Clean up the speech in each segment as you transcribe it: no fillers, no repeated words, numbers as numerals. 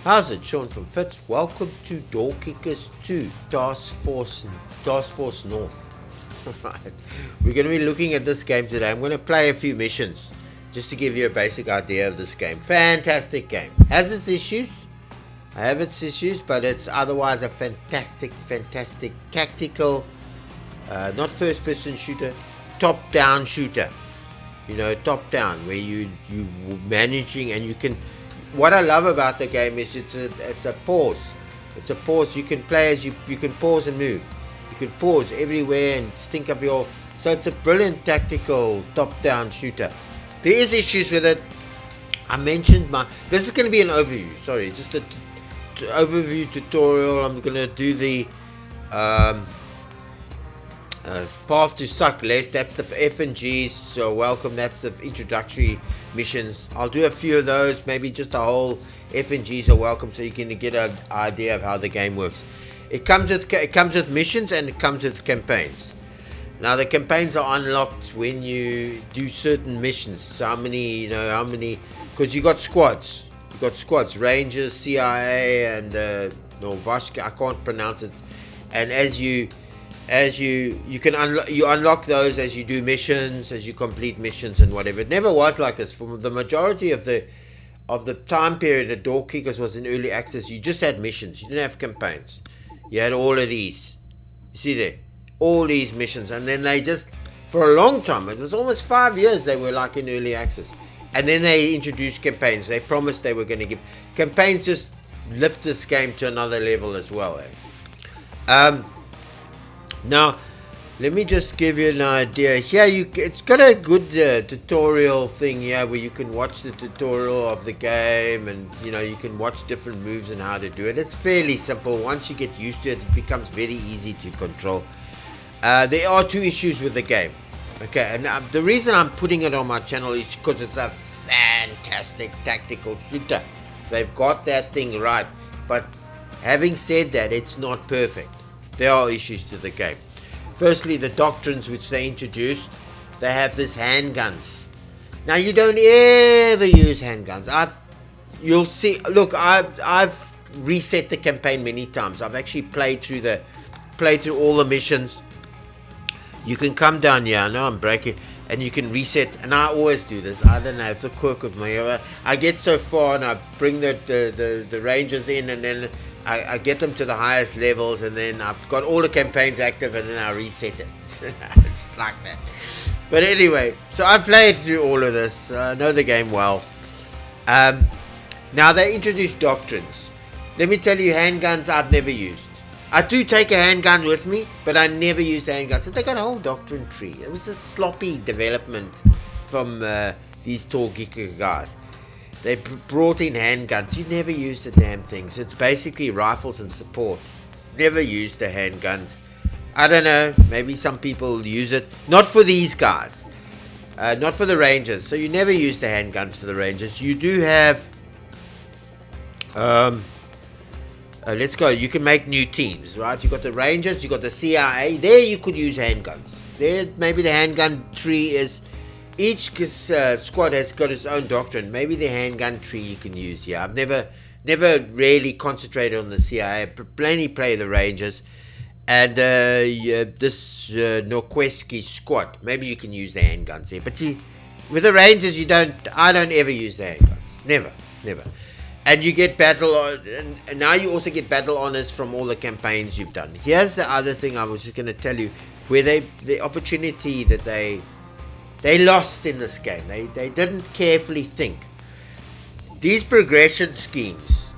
How's it, Sean from Fitz? Welcome to Door Kickers 2 Task Force North. Right. We're going to be looking at this game today. I'm going to play a few missions just to give you a basic idea of this game. Fantastic game. Has its issues. I have its issues, but it's otherwise a fantastic tactical, not first-person shooter, top-down shooter. You know, top-down, where you managing and you can. What I love about the game is it's a pause. It's a pause. You can play as you can pause and move. You can pause everywhere and think of your. So it's a brilliant tactical top-down shooter. There is issues with it. I mentioned this is going to be an overview. Sorry, just a overview tutorial. I'm going to do the path to suck less. That's the FNGs Welcome. That's the introductory missions. I'll do a few of those, maybe just a whole FNGs Welcome, so you can get an idea of how the game works. It comes with missions and it comes with campaigns. Now the campaigns are unlocked when you do certain missions. So how many, because you got squads. You got squads, Rangers, CIA, and Novashka. I can't pronounce it. And as you unlock those as you do missions, as you complete missions and whatever. It never was like this. For the majority of the time period that Door Kickers was in early access, you just had missions. You didn't have campaigns. You had all of these. You see there? All these missions. And then they just, for a long time, it was almost 5 years they were like in early access. And then they introduced campaigns. They promised they were going to give. Campaigns just lift this game to another level as well. Now, let me just give you an idea. Here, it's got a good tutorial thing here where you can watch the tutorial of the game, and you can watch different moves and how to do it. It's fairly simple. Once you get used to it, it becomes very easy to control. There are two issues with the game. Okay, and the reason I'm putting it on my channel is because it's a fantastic tactical shooter. They've got that thing right. But having said that, it's not perfect. There are issues to the game. Firstly, the doctrines which they introduced, they have this handguns. Now you don't ever use handguns. You'll see. Look, I've reset the campaign many times. I've actually played through all the missions. You can come down here. I know I'm breaking, and you can reset. And I always do this. I don't know. It's a quirk of me. I get so far, and I bring the Rangers in, and then I get them to the highest levels, and then I've got all the campaigns active, and then I reset it. It's like that. But anyway, so I've played through all of this. I know the game well. Now they introduced doctrines. Let me tell you, handguns I've never used. I do take a handgun with me, but I never use the handgun. So they got a whole doctrine tree. It was a sloppy development from these tall geeker guys. They brought in handguns. You never use the damn thing. So it's basically rifles and support. Never use the handguns. I don't know. Maybe some people use it. Not for these guys. Not for the Rangers. So you never use the handguns for the Rangers. You do have. Let's go. You can make new teams, right? You got the Rangers. You got the CIA. There you could use handguns. There, maybe the handgun tree is. Each squad has got its own doctrine. Maybe the handgun tree you can use here. I've never really concentrated on the CIA. Plainly play the Rangers. And this Norqueski squad. Maybe you can use the handguns there. But see, with the Rangers, I don't ever use the handguns. Never. And you get and now you also get battle honors from all the campaigns you've done. Here's the other thing I was just going to tell you. Where the opportunity that they lost in this game. They didn't carefully think. These progression schemes.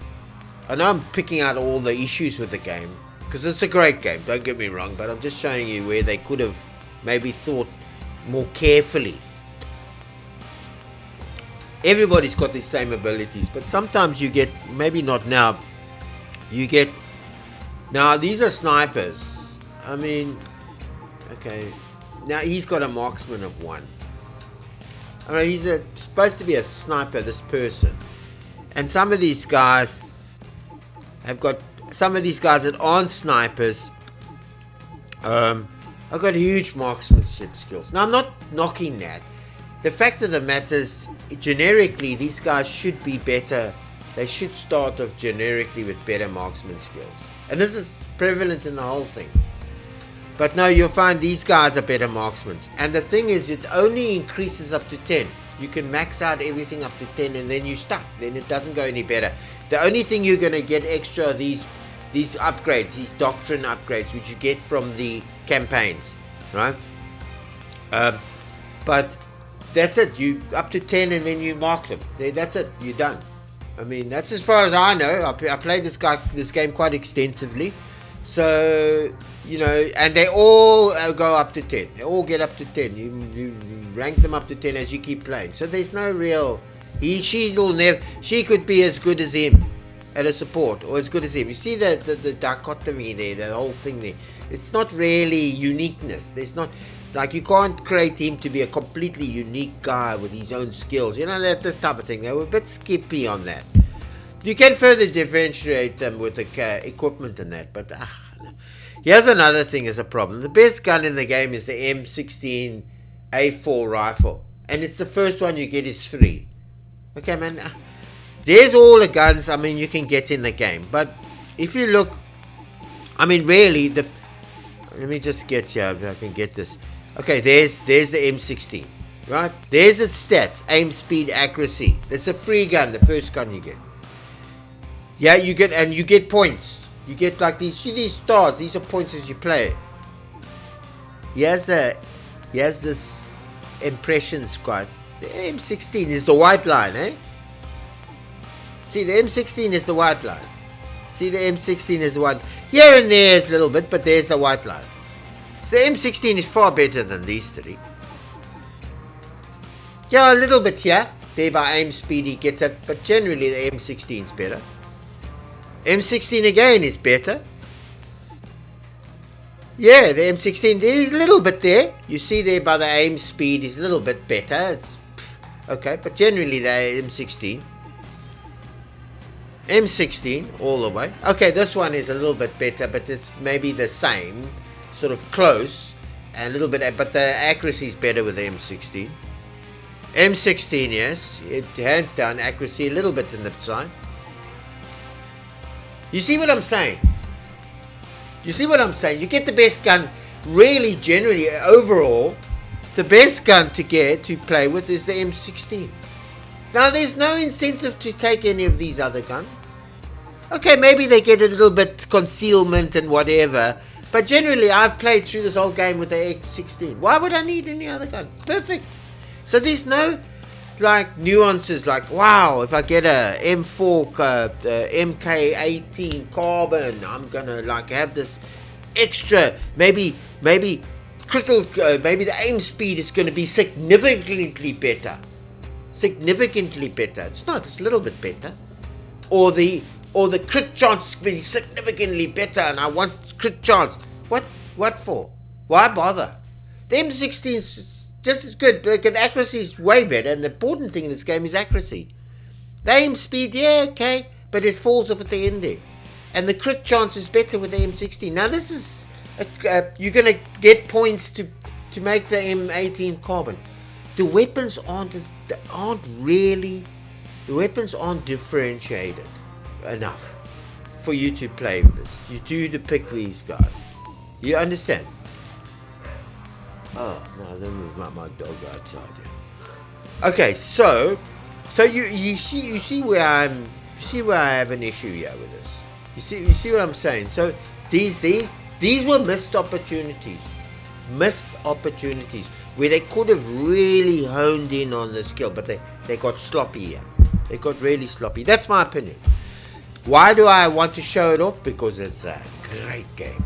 I know I'm picking out all the issues with the game, because it's a great game, don't get me wrong, but I'm just showing you where they could have maybe thought more carefully. Everybody's got the same abilities, but sometimes you get, maybe not now, now these are snipers. I mean, okay. Now he's got a marksman of 1. I mean, he's supposed to be a sniper, this person. And some of these guys that aren't snipers have got huge marksmanship skills. Now I'm not knocking that. The fact of the matter is, generically, these guys should be better they should start off generically with better marksman skills. And this is prevalent in the whole thing. But no, you'll find these guys are better marksmen. And the thing is, it only increases up to 10. You can max out everything up to 10 and then you're stuck. Then it doesn't go any better. The only thing you're going to get extra are these upgrades, these doctrine upgrades, which you get from the campaigns, right? But that's it. You up to 10 and then you mark them. That's it. You're done. I mean, that's as far as I know. I played this game quite extensively. So, you know, and they all go up to 10. They all get up to 10. You rank them up to 10 as you keep playing. So there's no real... She could be as good as him at a support, or as good as him. You see the dichotomy there, the whole thing there. It's not really uniqueness. There's not... Like, you can't create him to be a completely unique guy with his own skills. You know, this type of thing. They were a bit skippy on that. You can further differentiate them with the equipment and that, but here's another thing is a problem. The best gun in the game is the M16 A4 rifle, and it's the first one you get is free. Okay, man. There's all the guns, I mean, you can get in the game, but if you look, I mean, really, let me just get here if I can get this. Okay, there's the M16, right? There's its stats, aim, speed, accuracy. It's a free gun, the first gun you get. Yeah, you get points. You get like these stars. These are points as you play. Here's this impressions, guys. The M16 is the white line, eh? See, the M16 is the white line. See, the M16 is the white. Here and there a little bit, but there's the white line. So the M16 is far better than these three. Yeah, a little bit here. There by aim speed he gets it, but generally the M16 is better. M16 again is better. Yeah, the M16 is a little bit there. You see there by the aim speed is a little bit better. Okay, but generally the M16 all the way. Okay, this one is a little bit better, but it's maybe the same, sort of close, and a little bit, but the accuracy is better with the M16. M16, yes, it hands down accuracy a little bit in the side. You see what I'm saying? You see what I'm saying? You get the best gun, really, generally, overall, the best gun to play with is the M16. Now, there's no incentive to take any of these other guns. Okay, maybe they get a little bit concealment and whatever, but generally, I've played through this whole game with the M16. Why would I need any other gun? Perfect. So there's no... like nuances like, wow, if I get a M4 MK18 carbon, I'm gonna like have this extra, maybe critical, maybe the aim speed is gonna be significantly better. It's not, it's a little bit better. Or the crit chance is gonna be significantly better, and I want crit chance. What for? Why bother? The M16 is just as good. Like, the accuracy is way better, and the important thing in this game is accuracy. The aim speed, yeah, okay, but it falls off at the end there. And the crit chance is better with the M16. Now this is, you're going to get points to make the M18 carbon. The weapons aren't differentiated enough for you to play with this. You do to pick these guys. You understand? Oh no, let me move my dog outside here. Okay, so you see where I have an issue here with this. You see what I'm saying? So these were missed opportunities where they could have really honed in on the skill, but they got sloppy here. They got really sloppy. That's my opinion. Why do I want to show it off? Because it's a great game.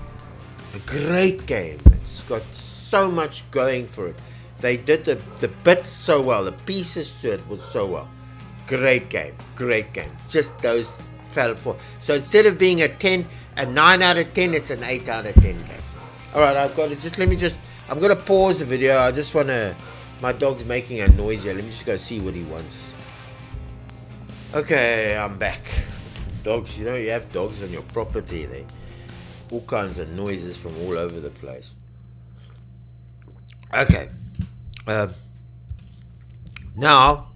It's got so much going for it. They did the bits so well. The pieces to it was so well. Great game. Just those fell for. So instead of being a 9 out of 10, it's an 8 out of 10 game. Alright, I'm going to pause the video. I just want to, my dog's making a noise here. Let me just go see what he wants. Okay, I'm back. Dogs, you know, you have dogs on your property. They all kinds of noises from all over the place. Okay. Now,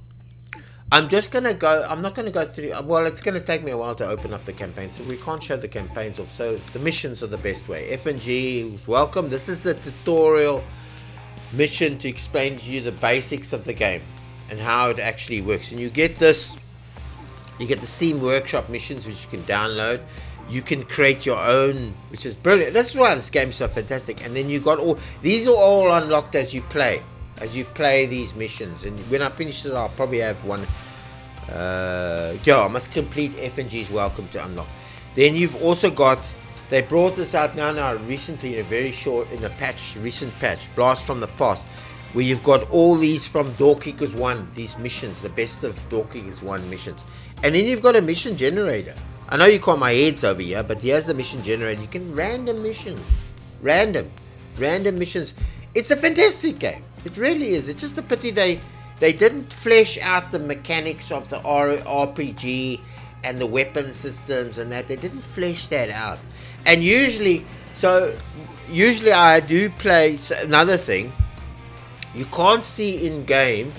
I'm just gonna go. I'm not gonna go through. Well, it's gonna take me a while to open up the campaign, so we can't show the campaigns off. So the missions are the best way. FNGs Welcome. This is the tutorial mission to explain to you the basics of the game and how it actually works. And you get this. You get the Steam Workshop missions, which you can download. You can create your own, which is brilliant. That's why this game is so fantastic. And then you got all these are all unlocked as you play. As you play these missions, and when I finish this, I'll probably have one. I must complete FNGs Welcome to unlock. Then you've also got. They brought this out now recently in a very short, in a recent patch, Blast from the Past, where you've got all these from Door Kickers 1, these missions, the best of Door Kickers 1 missions, and then you've got a mission generator. I know you call my heads over here, but here's the mission generator. You can random missions, random missions. It's a fantastic game. It really is. It's just a pity they didn't flesh out the mechanics of the RPG and the weapon systems and that. They didn't flesh that out. And usually I do play. Another thing, you can't see in game.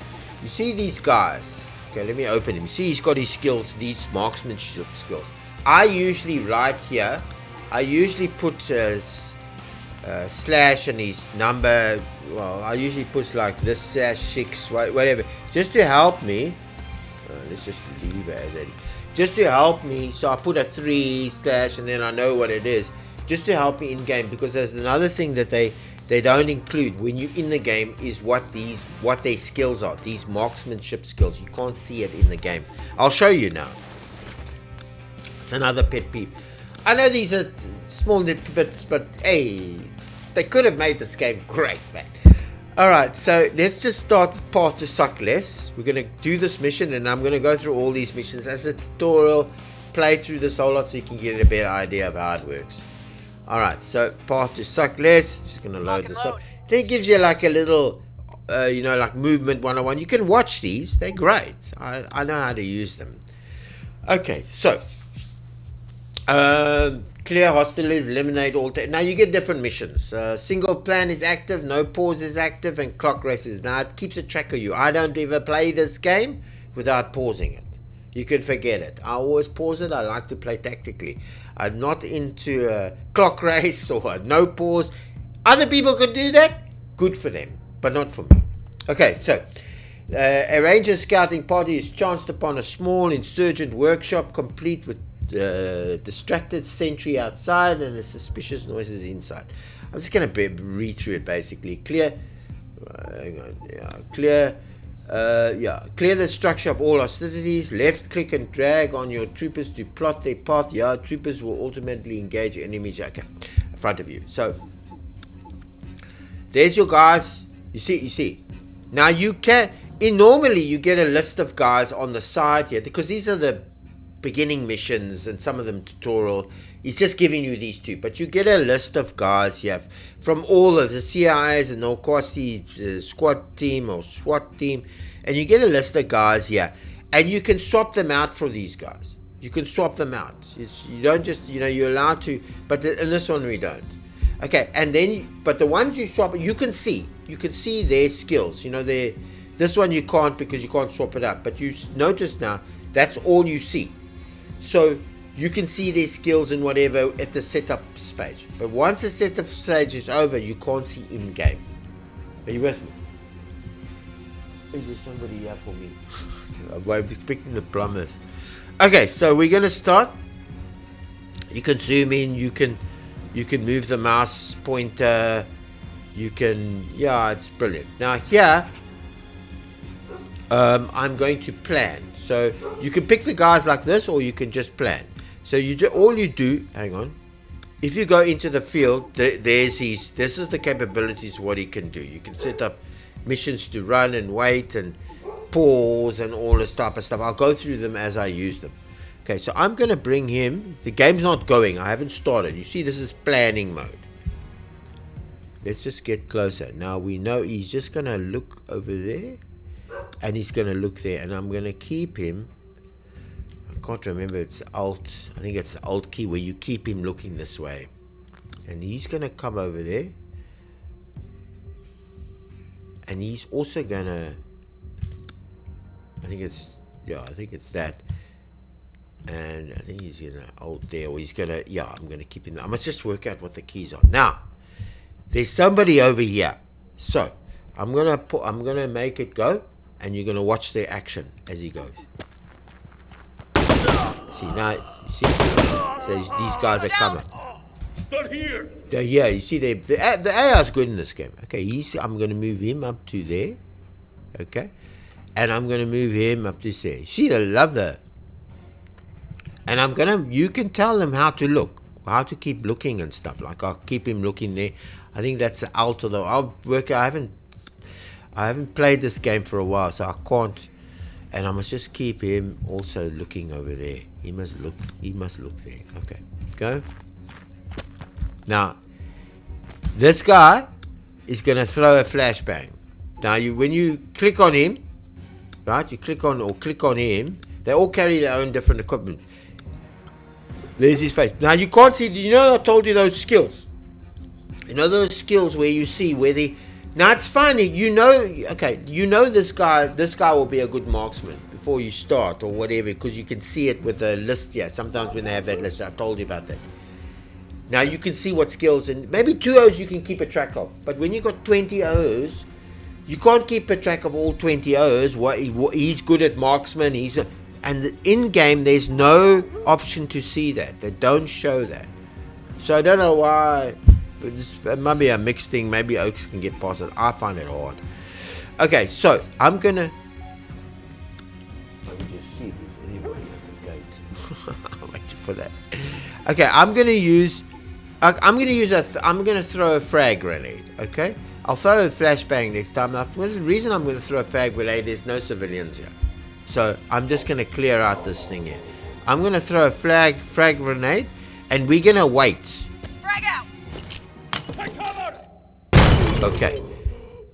You see these guys. Okay, let me open him. You see he's got his skills, these marksmanship skills. I usually right here. I usually put slash and his number. Well, I usually put like this /6, whatever, just to help me. Let's just leave it as that. Just to help me, so I put a 3 slash and then I know what it is, just to help me in game. Because there's another thing that they don't include when you're in the game is what their skills are. These marksmanship skills, you can't see it in the game. I'll show you now. It's another pet peeve. I know these are small bits, but hey, they could have made this game great, man. Alright, so let's just start with Path to Suck Less. We're going to do this mission, and I'm going to go through all these missions as a tutorial, play through this whole lot so you can get a better idea of how it works. Alright, so Path to Suck Less. Just going to load this up. Then it gives you like a little, like movement 101. You can watch these. They're great. I know how to use them. Okay, so clear hostilities, eliminate all. Now you get different missions. Single plan is active, no pause is active, and clock races. Now it keeps a track of you. I don't ever play this game without pausing it. You can forget it. I always pause it. I like to play tactically. I'm not into a clock race or a no pause. Other people could do that. Good for them, but not for me. Okay, so a ranger scouting party is chanced upon a small insurgent workshop complete with distracted sentry outside and the suspicious noises inside. I'm just going to read through it basically. Clear the structure of all hostilities. Left click and drag on your troopers to plot their path. Troopers will ultimately engage enemies. Okay, in front of you. So there's your guys. You see. Now you can. Normally you get a list of guys on the side here because these are the beginning missions and some of them tutorial. He's just giving you these two, but you get a list of guys here from all of the CIs and of course the squad team or SWAT team, and you get a list of guys here, and you can swap them out for these guys. You can swap them out. You don't just, you're allowed to, but in this one we don't. Okay, and then, but the ones you swap, you can see their skills. This one you can't because you can't swap it out, but you notice now that's all you see. So you can see their skills and whatever at the setup stage. But once the setup stage is over, you can't see in game. Are you with me? Is there somebody here for me? I'm expecting the plumbers. Okay, so we're gonna start. You can zoom in. You can move the mouse pointer. You can, it's brilliant. Now here, I'm going to plan. So you can pick the guys like this, or you can just plan. So all you do, hang on. If you go into the field, this is the capabilities, what he can do. You can set up missions to run and wait and pause and all this type of stuff. I'll go through them as I use them. Okay, so I'm going to bring him. The game's not going. I haven't started. You see, this is planning mode. Let's just get closer. Now we know he's just going to look over there. And he's going to look there, and I'm going to keep him. I can't remember, it's Alt. I think it's the Alt key where you keep him looking this way. And he's going to come over there. And he's also going to, I think it's Yeah, I think it's that. And I think he's gonna hold there, or he's gonna. Yeah, I'm gonna keep him there. I must just work out what the keys are. Now, there's somebody over here. So I'm gonna make it go, and you're gonna watch their action as he goes. See now, you see, so these guys are coming. They're here. They're here. You see, the AI is good in this game. Okay, I'm gonna move him up to there. Okay, and I'm gonna move him up to there. See, they love that. And you can tell them how to look, how to keep looking and stuff. Like I'll keep him looking there. I think that's the alt, although I haven't played this game for a while, so I can't. And I must just keep him also looking over there. He must look there. Okay, go. Now, this guy is going to throw a flashbang. Now, when you click on him, right? You click on him. They all carry their own different equipment. There's his face. Now, you can't see. You know, I told you those skills. You know those skills where you see where they. Now it's funny. You know. Okay. You know this guy. This guy will be a good marksman before you start or whatever, because you can see it with the list here. Sometimes when they have that list, I've told you about that. Now you can see what skills, and maybe 2 O's you can keep a track of. But when you got 20 O's, you can't keep a track of all 20 O's. He's good at marksman. And in game there's no option to see that. They don't show that. So I don't know why. It might be a mixed thing. Maybe Oaks can get past it. I find it hard. Okay, so I'm gonna. Let me just see if there's anybody at the gate. I'm waiting for that. Okay, I'm gonna throw a frag grenade. Okay, I'll throw a flashbang next time. Now, the reason I'm gonna throw a frag grenade, there's no civilians here, so I'm just gonna clear out this thing here. I'm gonna throw a frag grenade, and we're gonna wait. Frag out. Okay,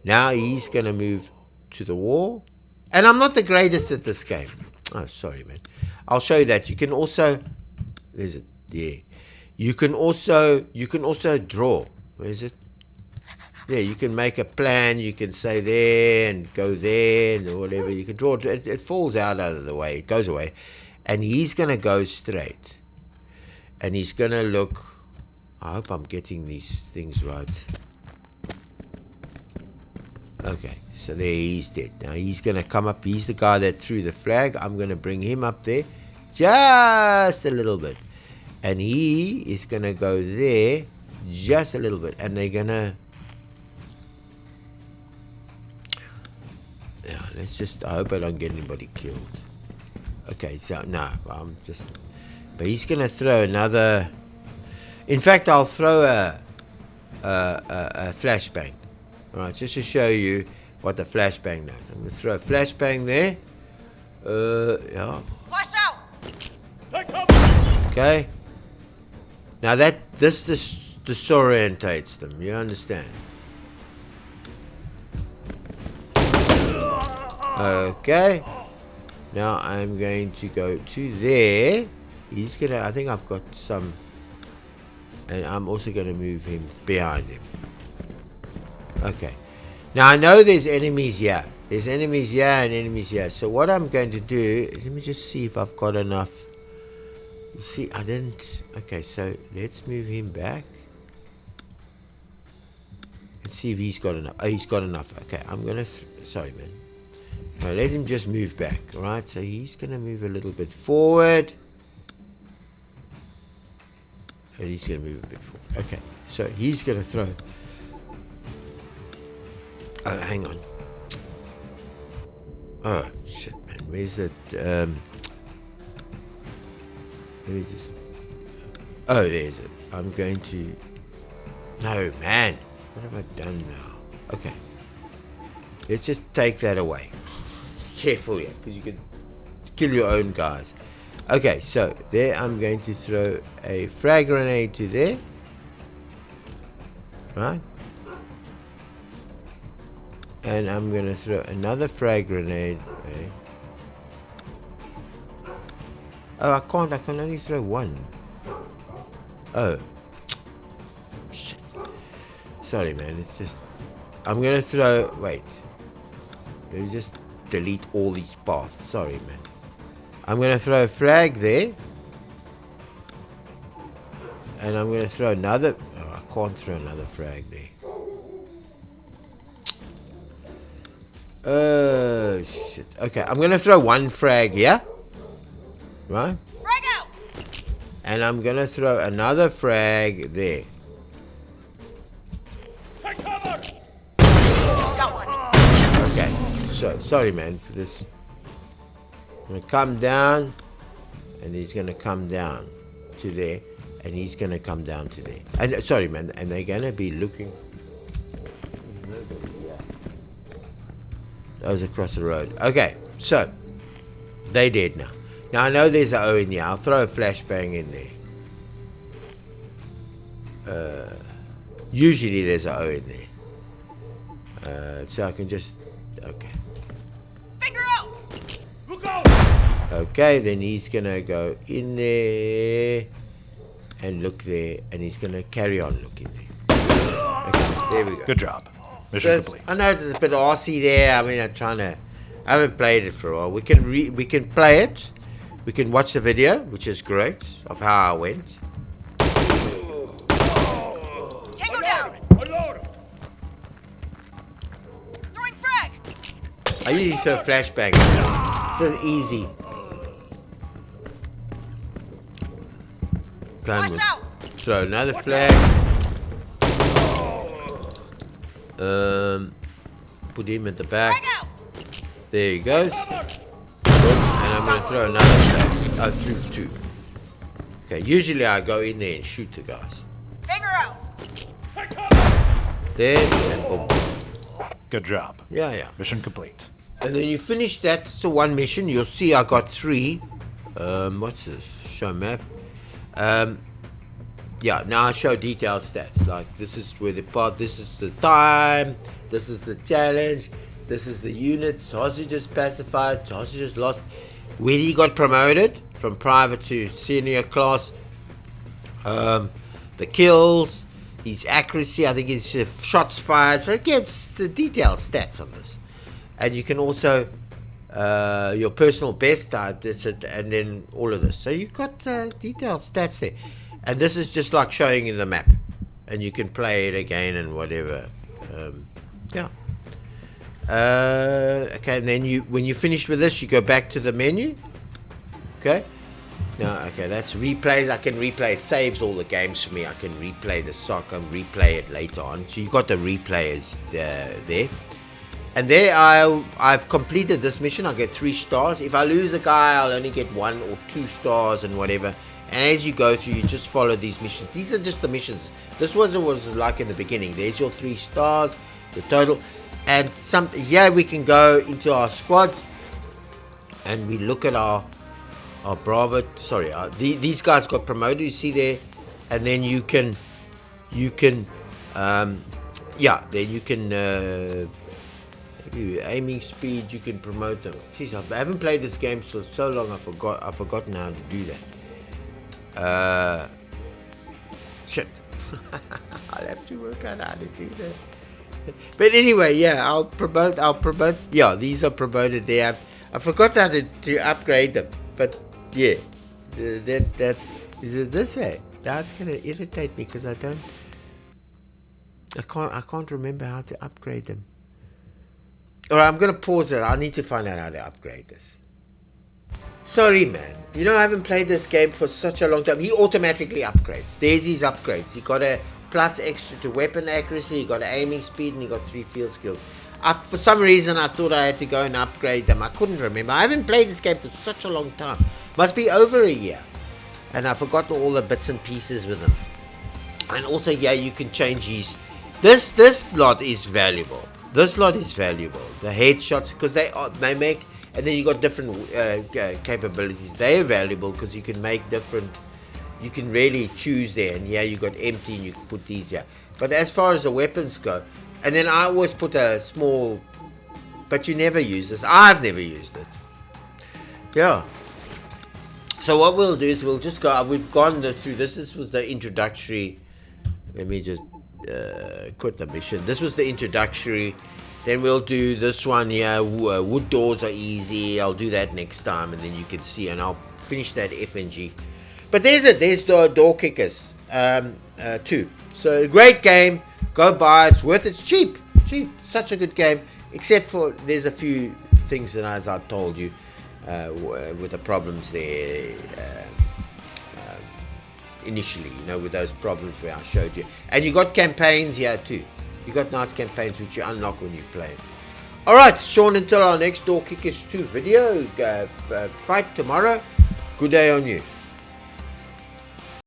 now he's gonna move to the wall, and I'm not the greatest at this game. Oh, sorry, man. I'll show you that. You can also. There's it. Yeah. You can also draw. Where is it? Yeah, you can make a plan. You can say there and go there and whatever. You can draw. It falls out of the way. It goes away. And he's going to go straight. And he's going to look. I hope I'm getting these things right. Okay, so there he's dead. Now he's going to come up. He's the guy that threw the flag. I'm going to bring him up there. Just a little bit. And he is going to go there just a little bit. And they're going to... Yeah, let's just... I hope I don't get anybody killed. Okay, so... No, I'm just... But he's going to throw another... In fact, I'll throw a flashbang. Alright, just to show you what the flashbang does. I'm going to throw a flashbang there. Yeah. Flash out. Okay. Now this disorientates them. You understand? Okay. Now I'm going to go to there. He's gonna. I think I've got some. And I'm also going to move him behind him. Okay. Now I know there's enemies here. There's enemies here and enemies here. So what I'm going to do is, let me just see if I've got enough. You see, I didn't. Okay, so let's move him back. Let's see if he's got enough. Oh, he's got enough. Okay, I'm going to... Sorry, man. No, let him just move back. Alright, so he's going to move a little bit forward. And he's going to move a bit forward. Okay, so he's going to throw... Oh, hang on. Oh, shit, man. Where's it? Let me just... Oh, there's it. I'm going to... No, man. What have I done now? Okay. Let's just take that away. Careful here, because you can kill your own guys. Okay, so there I'm going to throw a frag grenade to there. Right? And I'm going to throw another frag grenade. Okay. Oh, I can't. I can only throw one. Oh. Shit. Sorry, man. It's just... I'm going to throw... Wait. Let me just delete all these paths. Sorry, man. I'm going to throw a flag there. And I'm going to throw another... Oh, I can't throw another flag there. Oh, shit. Okay, I'm going to throw one frag here. Right? Frag out! And I'm going to throw another frag there. Take cover! Got one. Okay, so, sorry man for this. I'm going to come down. And he's going to come down to there. And he's going to come down to there. And sorry man, and they're going to be looking... That was across the road. Okay, so they dead now. Now I know there's an O in here. I'll throw a flashbang in there. Usually there's an O in there. So I can just... Okay. Finger out! Look out! Okay, then he's going to go in there and look there. And he's going to carry on looking there. Okay, there we go. Good job. Mission complete. I know it's a bit arsey there. I mean, I haven't played it for a while. We can play it. We can watch the video, which is great, of how I went. Tango down! Unload! Throwing frag! I usually throw flashbang. So easy. Flash out! Throw another flag. Put him at the back. Frag out! There he goes. And I'm going to throw another flag. Oh, through two. Okay, usually I go in there and shoot the guys. Finger out! Take cover! There and boom. Good job. Yeah. Mission complete. And then you finish that, so one mission. You'll see I got 3. What's this? Show map. Yeah, now I show detailed stats. Like this is where the part, this is the time, this is the challenge, this is the units, hostages pacified, hostages lost, whether he got promoted from private to senior class, the kills, his accuracy, I think his shots fired. So it gives the detailed stats on this. And you can also your personal best type, and then all of this. So you've got detailed stats there. And this is just like showing you the map. And you can play it again and whatever. Yeah. Okay, and then when you finish with this, you go back to the menu. Okay. Now, okay, that's replays. I can replay. It saves all the games for me. I can replay the soccer and replay it later on. So you got the replayers there. And there I've completed this mission. I get 3 stars. If I lose a guy, I'll only get 1 or 2 stars and whatever. And as you go through, you just follow these missions. These are just the missions. This was like in the beginning. There's your 3 stars, the total. And here we can go into our squad. And we look at our Bravo. Sorry, these guys got promoted. You see there. And then you can aiming speed, you can promote them. Jeez, I haven't played this game for so long. I've forgotten how to do that. Shit. I'll have to work out how to do that. But anyway, yeah, I'll promote. Yeah, these are promoted there. I forgot how to upgrade them. But yeah, that's is it this way? Now it's gonna irritate me because I can't remember how to upgrade them. Alright, I'm gonna pause it. I need to find out how to upgrade this. Sorry, man. You know, I haven't played this game for such a long time. He automatically upgrades. There's his upgrades. He got a plus extra to weapon accuracy. He got an aiming speed, and he got 3 field skills. For some reason, I thought I had to go and upgrade them. I couldn't remember. I haven't played this game for such a long time. Must be over a year. And I've forgotten all the bits and pieces with them. And also, yeah, you can change his... This lot is valuable. This lot is valuable. The headshots, because they make... And then you got different capabilities. They are valuable because you can make different... You can really choose there. And yeah, you got empty and you can put these here. But as far as the weapons go... And then I always put a small... But you never use this. I've never used it. Yeah. So what we'll do is we'll just go... We've gone through this. This was the introductory... Let me just quit the mission. This was the introductory Then we'll do this one here. Wood doors are easy. I'll do that next time, and then you can see, and I'll finish that FNG. But there's the door kickers too. So great game. Go buy it. It's worth it. It's cheap. Such a good game. Except for there's a few things that, as I told you, with the problems there initially. You know, with those problems where I showed you. And you got campaigns here too. You got nice campaigns which you unlock when you play. Alright, Sean, until our next Door Kickers 2 video. Fight tomorrow. Good day on you.